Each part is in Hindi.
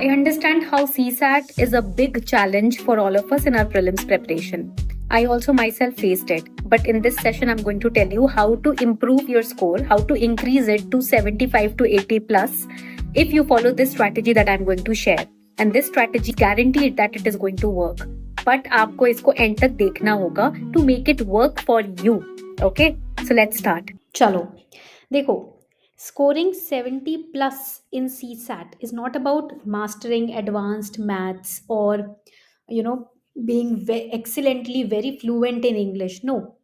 I understand how CSAT is a big challenge for all of us in our prelims preparation. I also myself faced it. But in this session, I'm going to tell you how to improve your score, how to increase it to 75 to 80 plus if you follow this strategy that I'm going to share. And this strategy guaranteed that it is going to work. But आपको इसको end तक देखना होगा to make it work for you. Okay? So let's start. चलो देखो, scoring 70 plus in CSAT is not about mastering advanced maths or being excellently very fluent in English. No,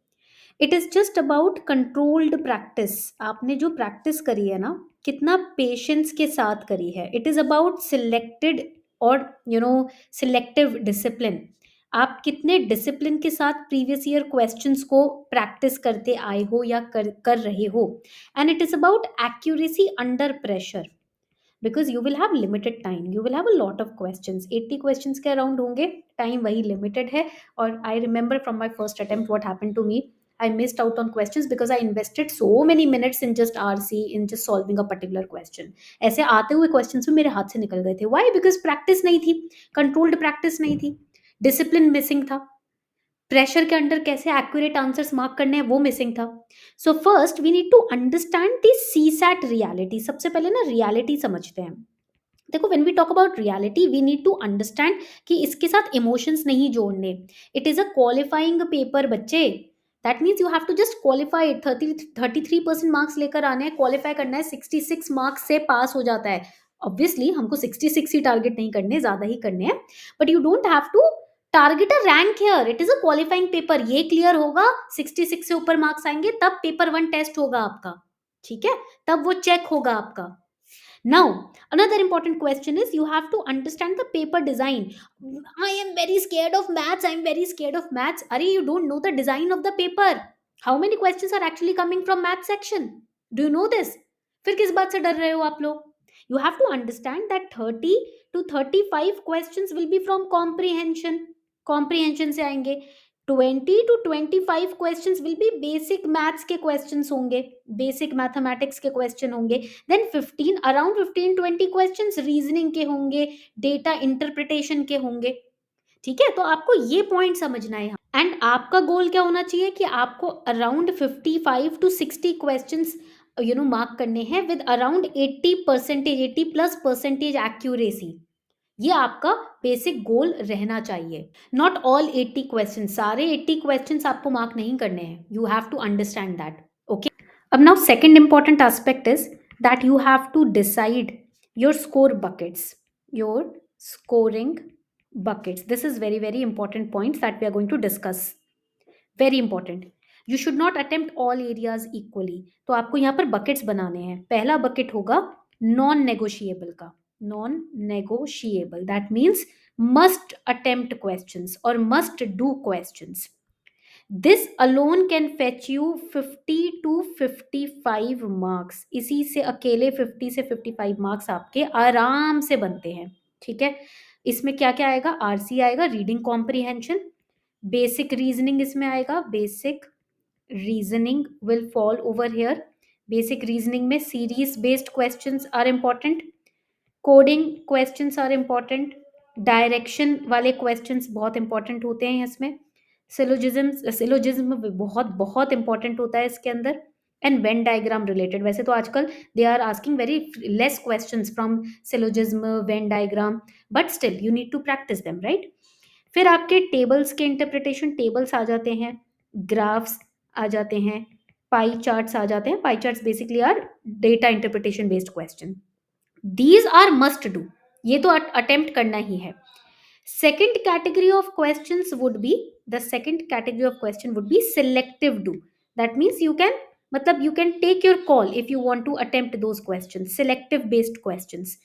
it is just about controlled practice. आपने जो practice करी है ना, कितना patience के साथ करी है. It is about selected और selective discipline. आप कितने डिसिप्लिन के साथ प्रीवियस ईयर क्वेश्चंस को प्रैक्टिस करते आए हो या कर रहे हो. And it is about accuracy under pressure, because you will have limited time, you will have a lot of questions. 80 questions के अराउंड होंगे, टाइम वही लिमिटेड है. और I remember from my first attempt what happened to me. I missed out on questions because I invested so many minutes in just RC, in just solving a particular question. ऐसे आते हुए क्वेश्चंस भी मेरे हाथ से निकल गए थे. Why? Because प्रैक्टिस नहीं थी, कंट्रोल्ड प्रैक्टिस नहीं थी, डिसिप्लिन मिसिंग था, प्रेशर के अंडर कैसे एक्यूरेट आंसर्स मार्क करने हैं वो मिसिंग था. So first we need to understand the CSAT reality. सबसे पहले ना रियलिटी समझते हैं. देखो, when we talk about reality we need to understand कि इसके साथ इमोशंस नहीं जोड़ने. It is a qualifying paper बच्चे. That means you have to just qualify. 33% marks लेकर आने हैं, क्वालिफाई करना है. 66 मार्क्स से पास हो जाता है. ऑब्वियसली हमको 66 ही टारगेट नहीं करने, ज्यादा ही करने हैं, but you don't have to target a rank here. It is a qualifying paper. ये क्लियर होगा, 66 से ऊपर मार्क्स आएंगे, तब पेपर 1 टेस्ट होगा आपका. ठीक है, तब वो चेक होगा आपका. Now, another important question is you have to understand the paper design. I am very scared of maths. I am very scared of maths. Arey, you don't know the design of the paper. How many questions are actually coming from math section? Do you know this? फिर किस बात से डर रहे हो आप लोग? You have to understand that 30 to 35 questions will be from comprehension. Comprehension से आएंगे. 20 to 25 questions will be basic maths के questions होंगे, basic mathematics के question होंगे. Then 15-20 questions reasoning के होंगे, data interpretation के होंगे. ठीक है, तो आपको ये पॉइंट समझना है. एंड आपका गोल क्या होना चाहिए कि आपको अराउंड 55 to 60 क्वेश्चंस मार्क करने हैं विद अराउंड 80% एक्यूरेसी. ये आपका बेसिक गोल रहना चाहिए. नॉट ऑल 80 क्वेश्चन, सारे 80 क्वेश्चन आपको मार्क नहीं करने हैं. You have to understand that. Okay, अब now second important aspect is that you have to decide your score buckets, your scoring buckets. This is very very important points that we are going to discuss. Very important. You should not attempt all areas equally. तो आपको यहाँ पर buckets बनाने हैं. पहला bucket होगा non negotiable का. Non negotiable, that means must attempt questions or must do questions. This alone can fetch you 50 to 55 marks. इसी से अकेले 50 से 55 marks आपके आराम से बनते हैं. ठीक है, इसमें क्या क्या आएगा? आरसी आएगा, रीडिंग कॉम्प्रीहेंशन, बेसिक रीजनिंग इसमें आएगा. Basic reasoning will fall over here. Basic reasoning में series based questions are important, coding questions are important, direction वाले क्वेश्चंस बहुत इंपॉर्टेंट होते हैं इसमें. सिलोजिज्म बहुत बहुत इंपॉर्टेंट होता है इसके अंदर. And Venn diagram related. वैसे तो आजकल they are asking very less questions from syllogism, Venn diagram, but still you need to practice them, right. फिर आपके टेबल्स के इंटरप्रिटेशन, टेबल्स आ जाते हैं, ग्राफ्स आ जाते हैं, पाई चार्ट्स आ जाते हैं. Pie charts basically are data interpretation based question. These are must do. ये तो अटेम्प्ट करना ही है. Second category of questions would be selective do. That means you can take your call if you want to attempt those questions. Selective based questions.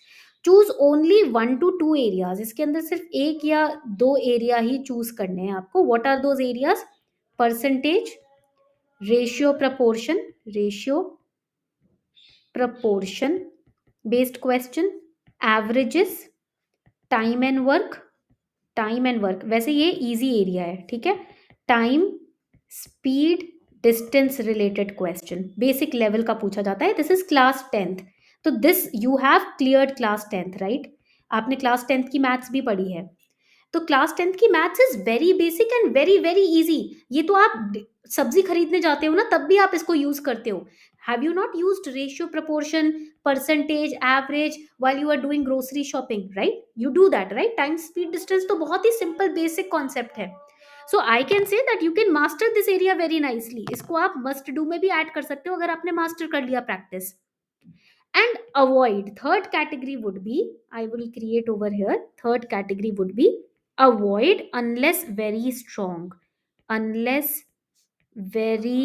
Choose only 1 to 2 areas. इसके अंदर सिर्फ एक या दो एरिया ही चूज करने हैं आपको. What are those areas? Percentage, ratio proportion based question, averages, time and work. वैसे ये इजी एरिया है. ठीक है, time, speed, distance related question basic level का पूछा जाता है. This is class 10th. तो this you have cleared class 10th, right. आपने क्लास 10th की मैथ्स भी पढ़ी है, तो क्लास 10th की maths is very basic and very very easy. ये तो आप सब्जी खरीदने जाते हो ना, तब भी आप इसको यूज करते हो। Have you not used ratio, proportion, percentage, average while you are doing grocery shopping, right? You do that, right? Time, speed, distance तो बहुत ही सिंपल बेसिक कॉन्सेप्ट है। So I can say that you can master this area very nicely. इसको आप मस्ट डू में भी ऐड कर सकते हो अगर आपने मास्टर कर लिया practice. And avoid, third category would be, I will create over here, third category would be avoid unless very strong, unless very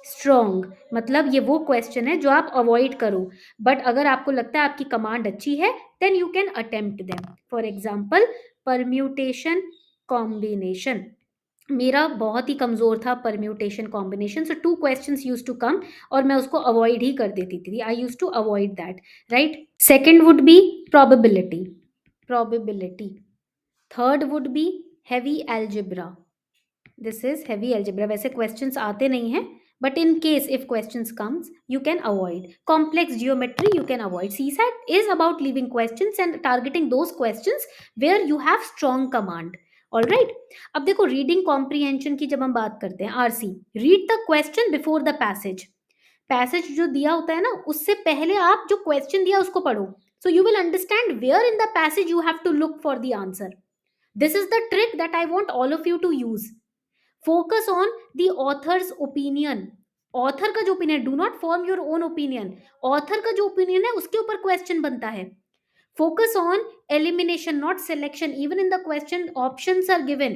strong। मतलब ये वो क्वेश्चन है जो आप अवॉइड करो, बट अगर आपको लगता है आपकी कमांड अच्छी है then you can attempt them. For example permutation combination, मेरा बहुत ही कमजोर था permutation combination, so 2 questions used to come और मैं उसको अवॉइड ही कर देती थी। I used to avoid that, right. Second would be probability, probability. Third would be heavy algebra, this is heavy algebra. वैसे क्वेश्चंस आते नहीं हैं, but in case if questions comes you can avoid complex geometry, you can avoid। CSAT is about leaving questions and targeting those questions where you have strong command, all right। अब देखो रीडिंग कॉम्प्रीहेंशन की जब हम बात करते हैं, RC, read the question before the passage. Passage जो दिया होता है ना, उससे पहले आप जो क्वेश्चन दिया उसको पढ़ो, so you will understand where in the passage you have to look for the answer. This is the trick that I want all of you to use. Focus on the author's opinion, author का जो opinion, do not form your own opinion, author का जो ओपिनियन है उसके ऊपर क्वेश्चन बनता है। Focus on elimination, not selection. Even in the question, options are given.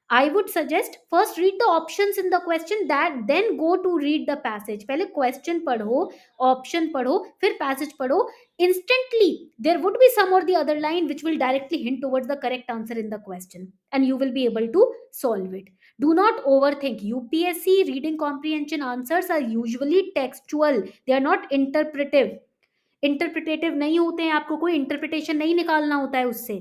I would suggest first read the options in the question, that then go to read the passage। पहले question पढ़ो, option पढ़ो, फिर passage पढ़ो। Instantly there would be some or the other line which will directly hint towards the correct answer in the question and you will be able to solve it। Do not overthink। UPSC reading comprehension answers are usually textual, they are not interpretive। Interpretative नहीं होते हैं, आपको कोई इंटरप्रिटेशन नहीं निकालना होता है उससे,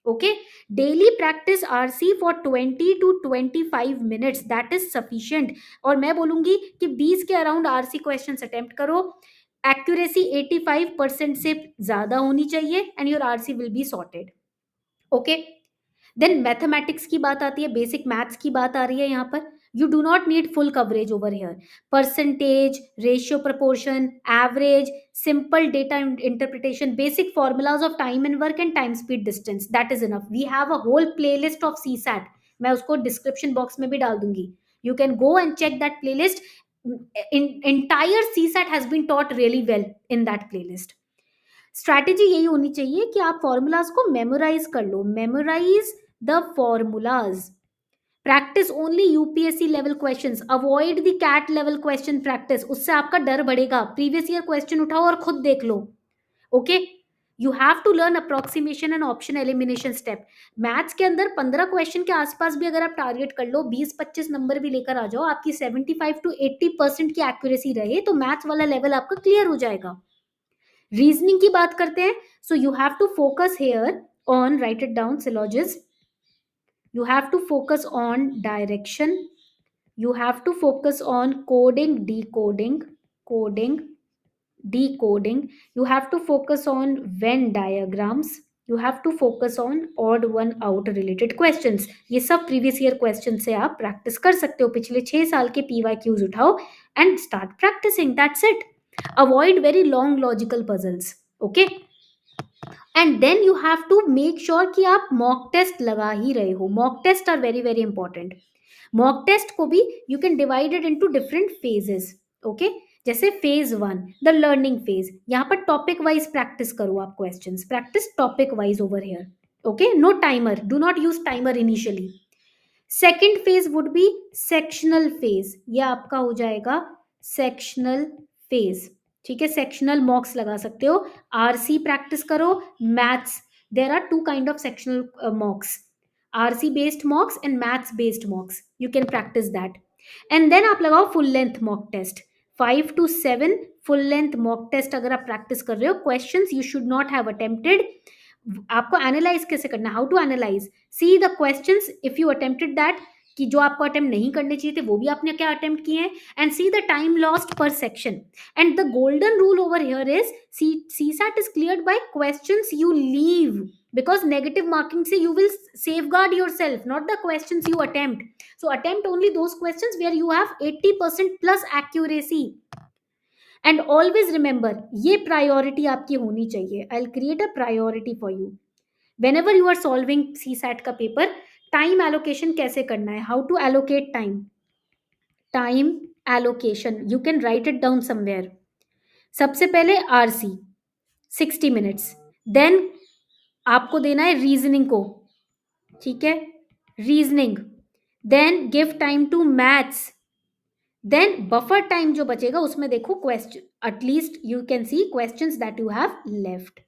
okay. Daily practice RC for 20 to 25 minutes, that is sufficient. Okay मैं बोलूंगी कि 20 के अराउंड आरसी क्वेश्चंस अटेम्प्ट करो, एक्यूरेसी 85% से ज्यादा होनी चाहिए and your RC will be sorted, okay. Then mathematics की बात आती है, बेसिक मैथ्स की बात आ रही है यहाँ पर। You do not need full coverage over here। Percentage, ratio, proportion, average, simple data interpretation, basic formulas of time and work and time, speed, distance, that is enough। We have a whole playlist of CSAT, मैं उसको description box में भी डाल दूंगी। You can go and check that playlist। Entire CSAT has been taught really well in that playlist। Strategy यही होनी चाहिए कि आप फॉर्मूलाज को मेमोराइज कर लो, memorise the formulas. Practice only UPSC level questions, avoid the CAT level question practice, उससे आपका डर बढ़ेगा। प्रीवियस ईयर क्वेश्चन उठाओ और खुद देख लो, okay. You have to learn approximation and option elimination step. Maths के अंदर 15 क्वेश्चन के आसपास भी अगर आप टारगेट कर लो, 20-25 नंबर भी लेकर आ जाओ, आपकी 75 to 80% की एक्यूरेसी रहे, तो मैथ्स वाला लेवल आपका क्लियर हो जाएगा। रीजनिंग की बात करते हैं, so you have to focus here on, write it down, syllogism. You have to focus on direction, you have to focus on coding, decoding, coding, decoding, you have to focus on Venn diagrams, you have to focus on odd one out related questions। ये सब previous year questions से आप practice कर सकते हो, पिछले 6 साल के PYQs उठाओ and start practicing, that's it। Avoid very long logical puzzles, okay। And then you have to make sure कि आप मॉक टेस्ट लगा ही रहे हो। Mock test are very very important. Mock test को भी you can divided into different phases, okay. जैसे फेज 1 द लर्निंग फेज, यहाँ पर टॉपिक वाइज प्रैक्टिस करो आप क्वेश्चंस, practice topic wise over here, okay. No timer, do not use timer initially. Second phase would be sectional phase, ये आपका हो जाएगा सेक्शनल फेज, ठीक है। सेक्शनल मॉक्स लगा सकते हो, आरसी प्रैक्टिस करो, maths, there are 2 kind of sectional mocks, RC based mocks and maths based mocks, you can practice that. And then आप लगाओ full length mock test, 5 to 7 full length mock test अगर आप प्रैक्टिस कर रहे हो। Questions you should not have attempted. आपको एनालाइज कैसे करना, how to analyse, see the questions if you attempted that, कि जो आपको अटेम्प्ट नहीं करने चाहिए थे वो भी आपने क्या अटेम्प्ट किए हैं, and see the time lost per section. And the golden rule over here is CSAT is cleared by questions you leave, because negative marking say you will safeguard yourself, not the questions you attempt. So attempt only those questions where you have 80% plus accuracy. And always remember, ये प्रायोरिटी आपकी होनी चाहिए. I'll create a priority for you. Whenever you are solving CSAT का पेपर, टाइम एलोकेशन कैसे करना है, how to allocate time allocation, you can write it down somewhere. सबसे पहले RC 60 मिनट्स, देन आपको देना है रीजनिंग को, ठीक है, reasoning, then give time to maths, then buffer time जो बचेगा उसमें देखो question, at least you can see questions that you have left.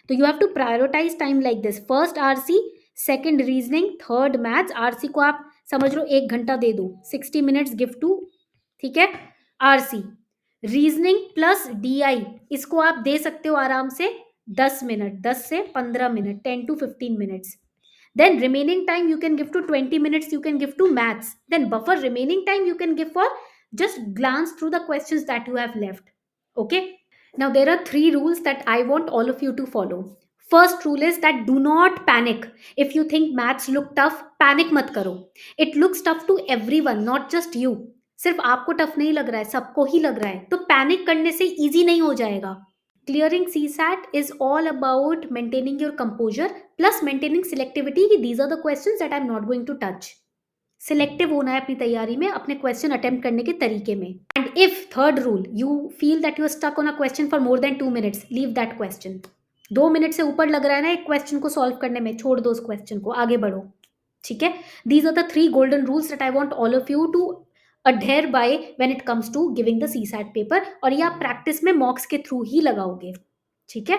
तो you have to prioritise time like this, first RC, second reasoning, third maths. RC को आप समझ लो 1 घंटा दे दो, 60 मिनट्स गिव टू, ठीक है, RC. रीजनिंग प्लस DI इसको आप दे सकते हो आराम से 10 मिनट, 10 से 15 minute, 10 to 15 minutes. Then remaining time you can give to 20 minutes, you can give to maths. Then buffer remaining time you can give for just glance through the questions that you have left. Okay. Now there are 3 rules that I want all of you to follow. First rule is that do not panic. If you think maths look tough, panic mat karo. It looks tough to everyone, not just you. सिर्फ आपको टफ नहीं लग रहा है, सबको ही लग रहा है. तो पैनिक करने से इजी नहीं हो जाएगा. Clearing CSAT is all about maintaining your composure plus maintaining selectivity. These are the questions that I'm not going to touch. Selective होना है अपनी तैयारी में, अपने क्वेश्चन अटेम्प्ट करने के तरीके में. And if third rule, you feel that you are stuck on a question for more than 2 minutes, leave that question. 2 minute से ऊपर लग रहा है ना एक क्वेश्चन को सॉल्व करने में, छोड़ दो उस क्वेश्चन को, आगे बढ़ो. ठीक है. These are the 3 golden rules that I want all of you to adhere by when it comes to giving the CSAT paper. और ये आप प्रैक्टिस में मॉक्स के थ्रू ही लगाओगे. ठीक है.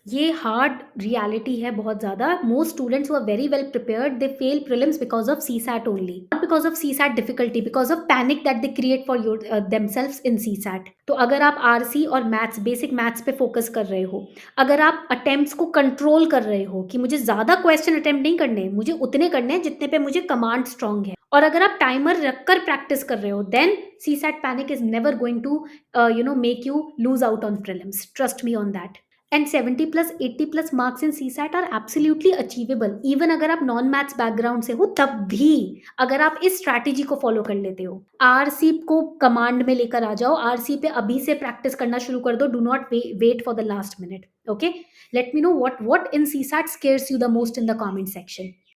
ये हार्ड रियलिटी है बहुत ज़्यादा. Most students who are very well prepared they fail prelims because of CSAT only, not because of CSAT difficulty, because of panic that they create for your themselves in CSAT. तो अगर आप RC और मैथ्स, बेसिक मैथ्स पे फोकस कर रहे हो, अगर आप अटेम्प्ट्स को कंट्रोल कर रहे हो कि मुझे ज़्यादा क्वेश्चन अटेम्प्ट नहीं करने, मुझे उतने करने हैं जितने पे मुझे कमांड स्ट्रांग है, और अगर आप टाइमर रखकर प्रैक्टिस कर रहे हो, then CSAT panic is never going to make you lose out on prelims. Trust me on that. And 70 plus 80 plus marks in CSAT are absolutely achievable. Even अगर आप नॉन मैथ्स बैकग्राउंड से हो तब भी, अगर आप इस स्ट्रैटेजी को फॉलो कर लेते हो. RC को कमांड में लेकर आ जाओ, RC पे अभी से प्रैक्टिस करना शुरू कर दो. Do not wait for the last minute. Okay. Let me know what in CSAT scares you the most in the comment section.